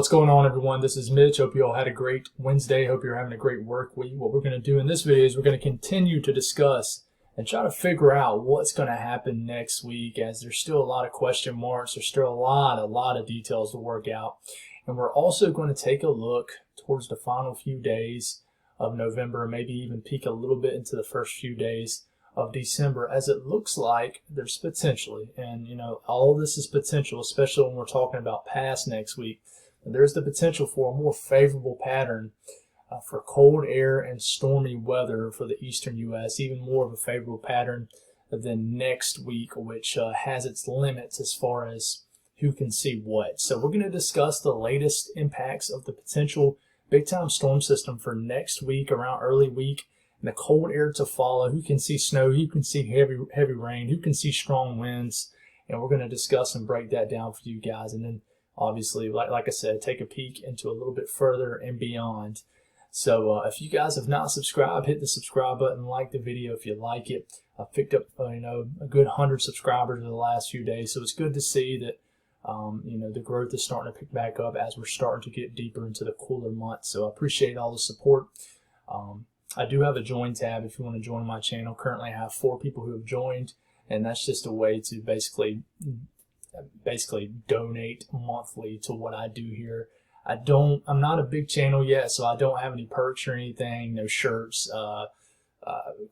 What's going on, everyone? This is Mitch. Hope you all had a great Wednesday. Hope you're having a great work week. What we're going to do in this video is we're going to continue to discuss and try to figure out what's going to happen next week, as there's still a lot of question marks. There's still a lot of details to work out. And we're also going to take a look towards the final few days of November, maybe even peek a little bit into the first few days of December, as it looks like there's potentially, and all of this is potential, especially when we're talking about past next week, there's the potential for a more favorable pattern for cold air and stormy weather for the eastern U.S., even more of a favorable pattern than next week, which has its limits as far as who can see what. So we're going to discuss the latest impacts of the potential big-time storm system for next week, around early week, and the cold air to follow. Who can see snow, who can see heavy rain, who can see strong winds, and we're going to discuss and break that down for you guys. And then obviously, like I said, take a peek into a little bit further and beyond. So if you guys have not subscribed, hit the subscribe button, like the video if you like it. I've picked up a good 100 subscribers in the last few days, so it's good to see that the growth is starting to pick back up as we're starting to get deeper into the cooler months. So I appreciate all the support. I do have a join tab if you want to join my channel. Currently I have 4 people who have joined, and that's just a way to basically donate monthly to what I do here. I'm not a big channel yet, so I don't have any perks or anything, no shirts,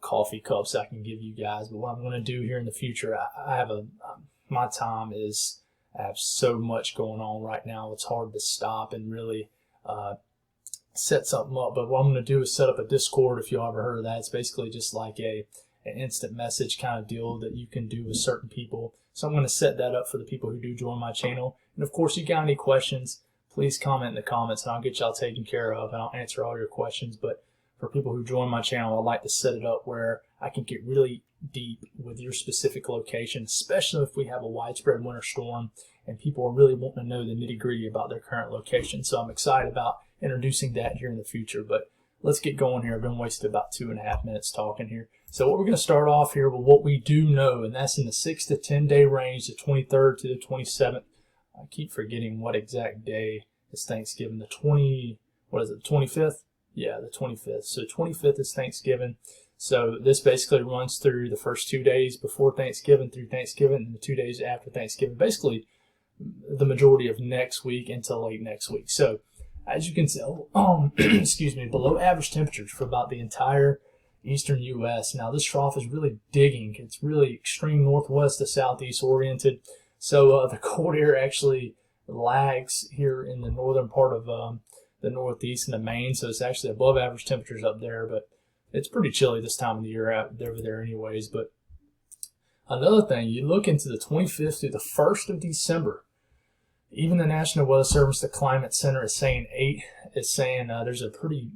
coffee cups I can give you guys. But what I'm going to do here in the future, I have my time is, I have so much going on right now. It's hard to stop and really set something up. But what I'm going to do is set up a Discord, if you ever heard of that. It's basically just like an instant message kind of deal that you can do with certain people. So I'm going to set that up for the people who do join my channel. And of course, you got any questions, please comment in the comments and I'll get y'all taken care of and I'll answer all your questions. But for people who join my channel, I like to set it up where I can get really deep with your specific location, especially if we have a widespread winter storm and people are really wanting to know the nitty-gritty about their current location. So I'm excited about introducing that here in the future. But let's get going here. I've been wasting about 2.5 minutes talking here. So what we're going to start off here with what we do know, and that's in the 6 to 10 day range, the 23rd to the 27th. I keep forgetting what exact day is Thanksgiving. The 25th? Yeah, the 25th. So 25th is Thanksgiving. So this basically runs through the first 2 days before Thanksgiving through Thanksgiving and the 2 days after Thanksgiving. Basically, the majority of next week until late next week. So as you can tell, excuse me, below average temperatures for about the entire eastern U.S. Now this trough is really digging. It's really extreme northwest to southeast oriented. So the cold air actually lags here in the northern part of the northeast and the Maine. So it's actually above average temperatures up there, but it's pretty chilly this time of the year out over there anyways. But another thing, you look into the 25th through the 1st of December, even the National Weather Service, the Climate Center is saying there's a pretty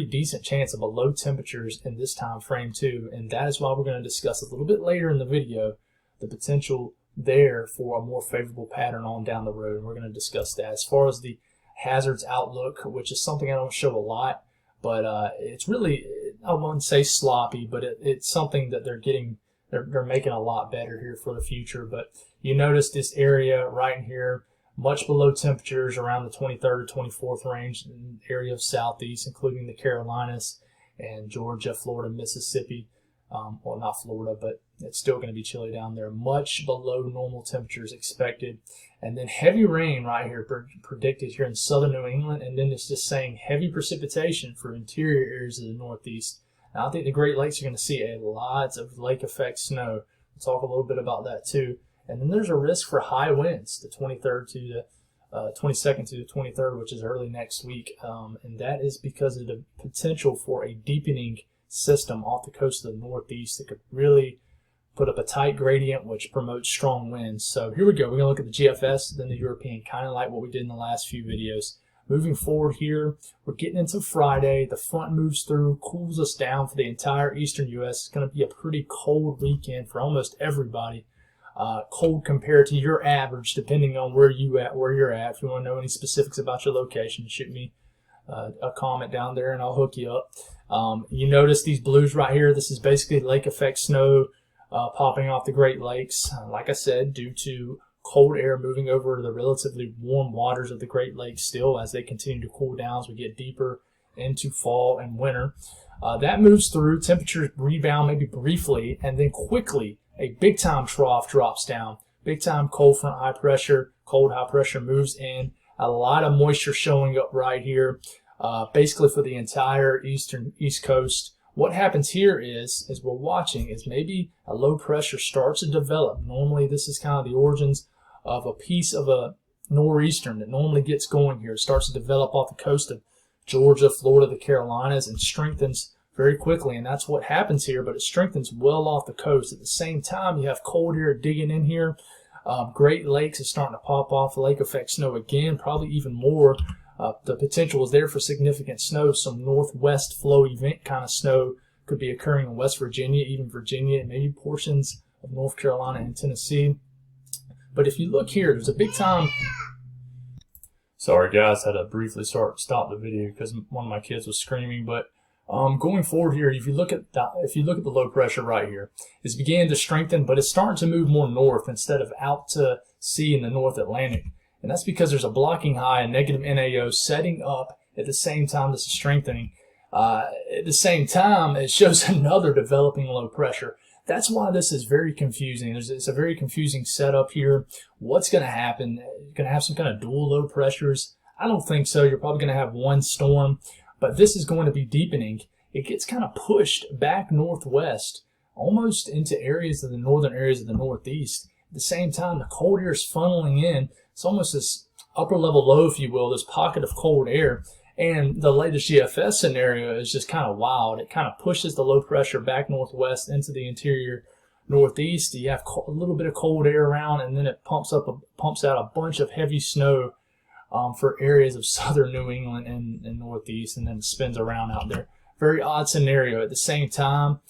decent chance of a low temperatures in this time frame too, and that is why we're going to discuss a little bit later in the video the potential there for a more favorable pattern on down the road, and we're going to discuss that. As far as the hazards outlook, which is something I don't show a lot, but it's really, I wouldn't say sloppy, but it's something that they're making a lot better here for the future. But you notice this area right in here, much below temperatures around the 23rd to 24th range in the area of southeast, including the Carolinas and Georgia, Florida, Mississippi. Well, not Florida, but it's still going to be chilly down there. Much below normal temperatures expected. And then heavy rain right here predicted here in southern New England. And then it's just saying heavy precipitation for interior areas of the Northeast. Now, I think the Great Lakes are going to see a lot of lake effect snow. We'll talk a little bit about that too. And then there's a risk for high winds, the 23rd to the 22nd to the 23rd, which is early next week. And that is because of the potential for a deepening system off the coast of the Northeast that could really put up a tight gradient, which promotes strong winds. So here we go. We're going to look at the GFS, then the European, kind of like what we did in the last few videos. Moving forward here, we're getting into Friday. The front moves through, cools us down for the entire eastern U.S. It's going to be a pretty cold weekend for almost everybody. Cold compared to your average, depending on where you're at. If you want to know any specifics about your location, shoot me a comment down there and I'll hook you up. You notice these blues right here. This is basically lake effect snow popping off the Great Lakes. Like I said, due to cold air moving over the relatively warm waters of the Great Lakes still as they continue to cool down as we get deeper into fall and winter. That moves through, temperatures rebound maybe briefly, and then quickly a big-time trough drops down. Big-time cold front high pressure, cold high pressure moves in. A lot of moisture showing up right here, basically for the entire East Coast. What happens here is, as we're watching, is maybe a low pressure starts to develop. Normally, this is kind of the origins of a piece of a nor'easter that normally gets going here. It starts to develop off the coast of Georgia, Florida, the Carolinas, and strengthens very quickly. And that's what happens here, but it strengthens well off the coast. At the same time, you have cold air digging in here. Great Lakes is starting to pop off. Lake effect snow again, probably even more. The potential is there for significant snow. Some northwest flow event kind of snow could be occurring in West Virginia, even Virginia, and maybe portions of North Carolina and Tennessee. But if you look here, there's a big time. Sorry guys, had to briefly stop the video because one of my kids was screaming. But going forward here, if you look at the low pressure right here, it's beginning to strengthen, but it's starting to move more north instead of out to sea in the North Atlantic. And that's because there's a blocking high, a negative NAO setting up at the same time this is strengthening. At the same time, it shows another developing low pressure. That's why this is very confusing. It's a very confusing setup here. What's going to happen? You're going to have some kind of dual low pressures? I don't think so. You're probably going to have one storm, but this is going to be deepening. It gets kind of pushed back northwest, almost into areas of the northern areas of the Northeast. At the same time, the cold air is funneling in. It's almost this upper level low, if you will, this pocket of cold air. And the latest GFS scenario is just kind of wild. It kind of pushes the low pressure back northwest into the interior Northeast. You have a little bit of cold air around, and then it pumps out a bunch of heavy snow for areas of southern New England and Northeast, and then it spins around out there. Very odd scenario. At the same time,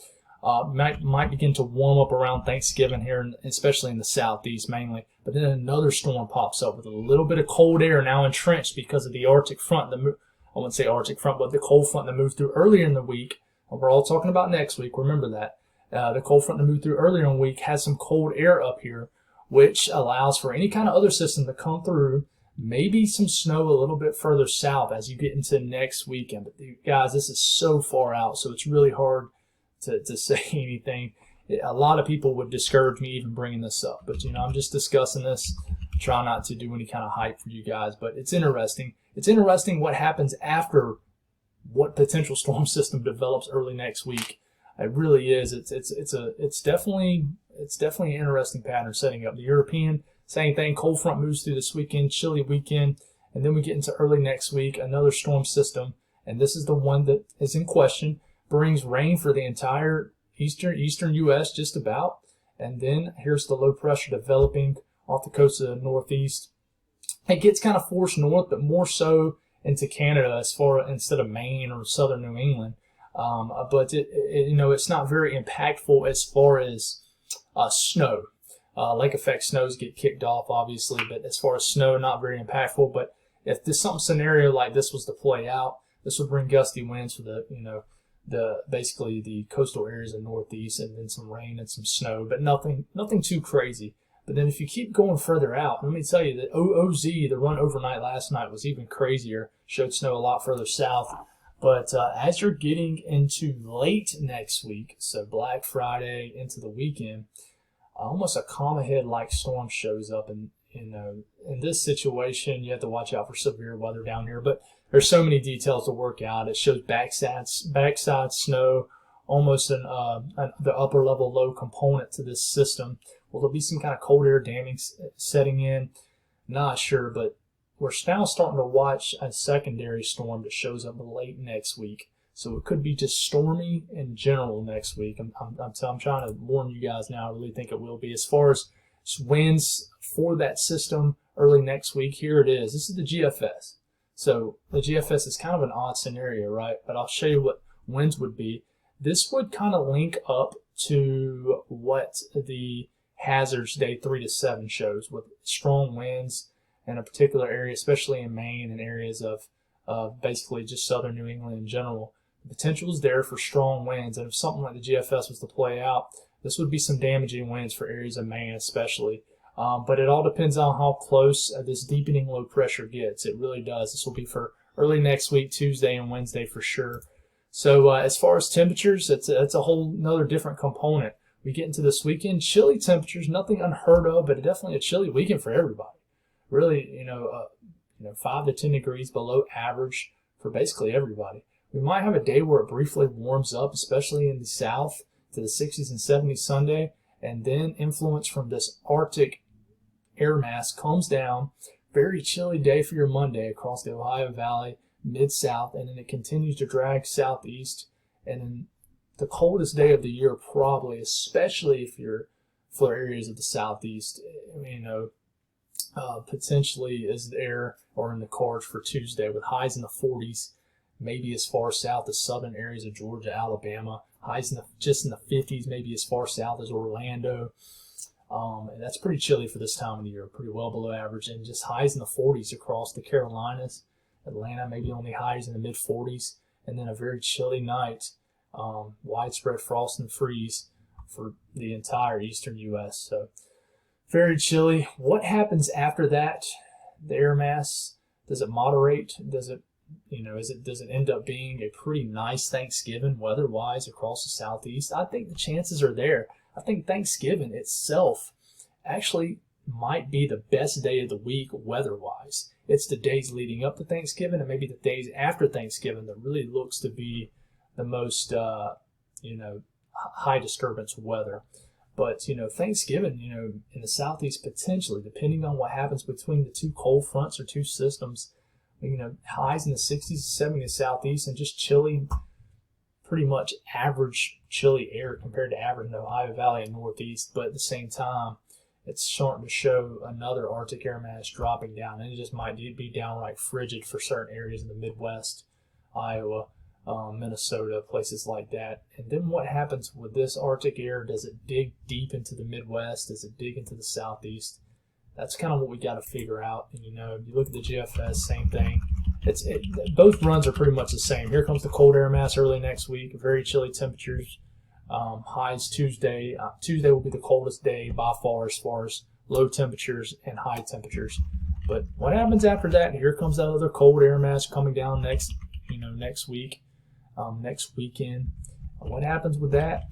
might begin to warm up around Thanksgiving here, especially in the Southeast mainly. But then another storm pops up with a little bit of cold air now entrenched because of the Arctic front. I wouldn't say Arctic front, but the cold front that moved through earlier in the week. We're all talking about next week. Remember that. The cold front that moved through earlier in the week has some cold air up here, which allows for any kind of other system to come through. Maybe some snow a little bit further south as you get into next weekend. But guys, this is so far out, so it's really hard to say anything. A lot of people would discourage me even bringing this up, but I'm just discussing this. Try not to do any kind of hype for you guys, but it's interesting. It's interesting what happens after what potential storm system develops early next week. It really is. It's definitely an interesting pattern setting up. The European, same thing. Cold front moves through this weekend, chilly weekend, and then we get into early next week, another storm system, and this is the one that is in question. Brings rain for the entire eastern U.S. just about, and then here's the low pressure developing off the coast of the Northeast. It gets kind of forced north, but more so into Canada instead of Maine or southern New England. But it's not very impactful as far as snow. Lake effect snows get kicked off, obviously, but as far as snow, not very impactful. But if some scenario like this was to play out, this would bring gusty winds for basically the coastal areas of Northeast, and then some rain and some snow, but nothing too crazy. But then if you keep going further out, let me tell you that OZ, the run overnight last night, was even crazier. Showed snow a lot further south. But as you're getting into late next week, so Black Friday into the weekend, almost a calm ahead-like storm shows up. And in this situation, you have to watch out for severe weather down here. But there's so many details to work out. It shows backside snow, almost the upper level low component to this system. Will there be some kind of cold air damming setting in? Not sure, but we're now starting to watch a secondary storm that shows up late next week. So it could be just stormy in general next week. I'm trying to warn you guys now. I really think it will be. As far as winds for that system early next week, here it is. This is the GFS. So the GFS is kind of an odd scenario, right? But I'll show you what winds would be. This would kind of link up to what the hazards day 3 to 7 shows, with strong winds in a particular area, especially in Maine and areas of basically just southern New England in general. The potential is there for strong winds, and if something like the GFS was to play out, this would be some damaging winds for areas of Maine especially. But it all depends on how close this deepening low pressure gets. It really does. This will be for early next week, Tuesday and Wednesday for sure. So as far as temperatures, it's a whole another different component. We get into this weekend, chilly temperatures, nothing unheard of, but definitely a chilly weekend for everybody. Really, 5 to 10 degrees below average for basically everybody. We might have a day where it briefly warms up, especially in the south, to the 60s and 70s Sunday, and then influence from this Arctic air mass comes down. Very chilly day for your Monday across the Ohio Valley, mid-south, and then it continues to drag southeast. And then the coldest day of the year probably, especially if you're for areas of the southeast, potentially is there or in the cards for Tuesday with highs in the 40s, maybe as far south as southern areas of Georgia, Alabama. Highs just in the 50s, maybe as far south as Orlando. And that's pretty chilly for this time of the year, pretty well below average. And just highs in the 40s across the Carolinas. Atlanta, maybe only highs in the mid-40s. And then a very chilly night, widespread frost and freeze for the entire eastern U.S. So very chilly. What happens after that? The air mass, does it moderate? Does it end up being a pretty nice Thanksgiving weather-wise across the southeast? I think the chances are there. I think Thanksgiving itself actually might be the best day of the week weather-wise. It's the days leading up to Thanksgiving and maybe the days after Thanksgiving that really looks to be the most, high disturbance weather. But, Thanksgiving, in the southeast potentially, depending on what happens between the two cold fronts or two systems, highs in the 60s and 70s southeast and just chilly, pretty much average chilly air compared to average in the Ohio Valley and Northeast. But at the same time, it's starting to show another Arctic air mass dropping down, and it just might be downright frigid for certain areas in the Midwest, Iowa, Minnesota, places like that. And then what happens with this Arctic air? Does it dig deep into the Midwest? Does it dig into the Southeast? That's kind of what we got to figure out. And you look at the GFS, same thing. Both runs are pretty much the same. Here comes the cold air mass early next week. Very chilly temperatures. Highs Tuesday. Tuesday will be the coldest day by far as low temperatures and high temperatures. But what happens after that? Here comes that other cold air mass coming down next week, next weekend. What happens with that?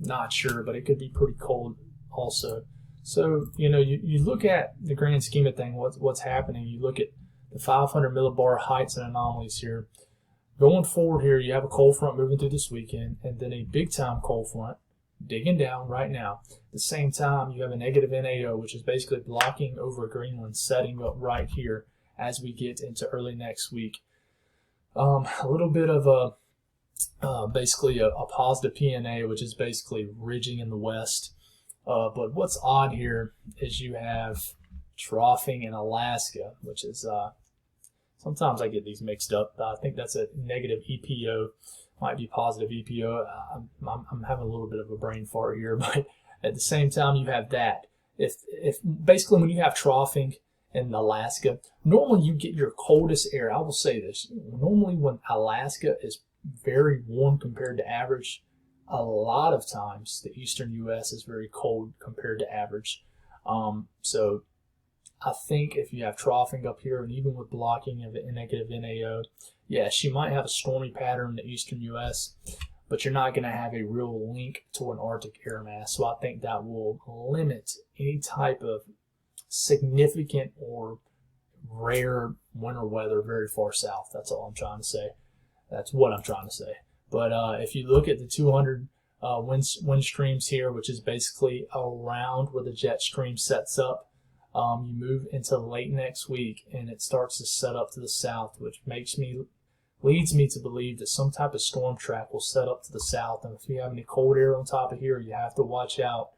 Not sure, but it could be pretty cold also. So, you look at the grand scheme of things, what's happening. You look at the 500 millibar heights and anomalies here. Going forward here, you have a cold front moving through this weekend, and then a big-time cold front digging down right now. At the same time, you have a negative NAO, which is basically blocking over Greenland, setting up right here as we get into early next week. A little bit of basically a positive PNA, which is basically ridging in the west. But what's odd here is you have troughing in Alaska, which is sometimes I get these mixed up. I think that's a negative EPO, might be positive EPO. I'm having a little bit of a brain fart here, but at the same time you have that. If basically when you have troughing in Alaska, normally you get your coldest air. I will say this: normally when Alaska is very warm compared to average, a lot of times the eastern U.S. is very cold compared to average. So I think if you have troughing up here, and even with blocking of a negative NAO, yes, you might have a stormy pattern in the eastern U.S., but you're not going to have a real link to an Arctic air mass. So I think that will limit any type of significant or rare winter weather very far south. That's all I'm trying to say. That's what I'm trying to say. But if you look at the 200 wind streams here, which is basically around where the jet stream sets up, you move into late next week and it starts to set up to the south, which leads me to believe that some type of storm track will set up to the south. And if you have any cold air on top of here, you have to watch out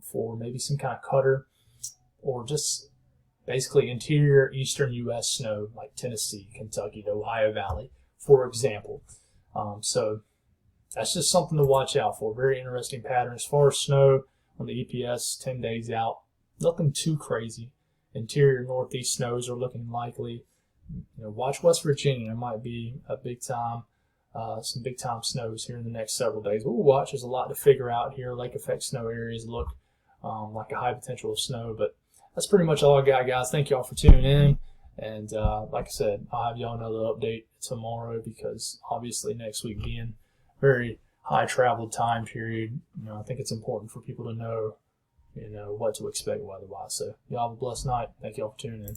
for maybe some kind of cutter or just basically interior eastern U.S. snow like Tennessee, Kentucky, the Ohio Valley, for example. So that's just something to watch out for. Very interesting pattern. As far as snow on the EPS, 10 days out, nothing too crazy. Interior northeast snows are looking likely. Watch West Virginia. There might be some big time snows here in the next several days. We'll watch. There's a lot to figure out here. Lake effect snow areas look like a high potential of snow. But that's pretty much all I got, guys. Thank y'all for tuning in. And like I said, I'll have y'all another update tomorrow, because obviously next week being very high traveled time period, I think it's important for people to know, what to expect weather-wise. So y'all have a blessed night. Thank y'all for tuning in.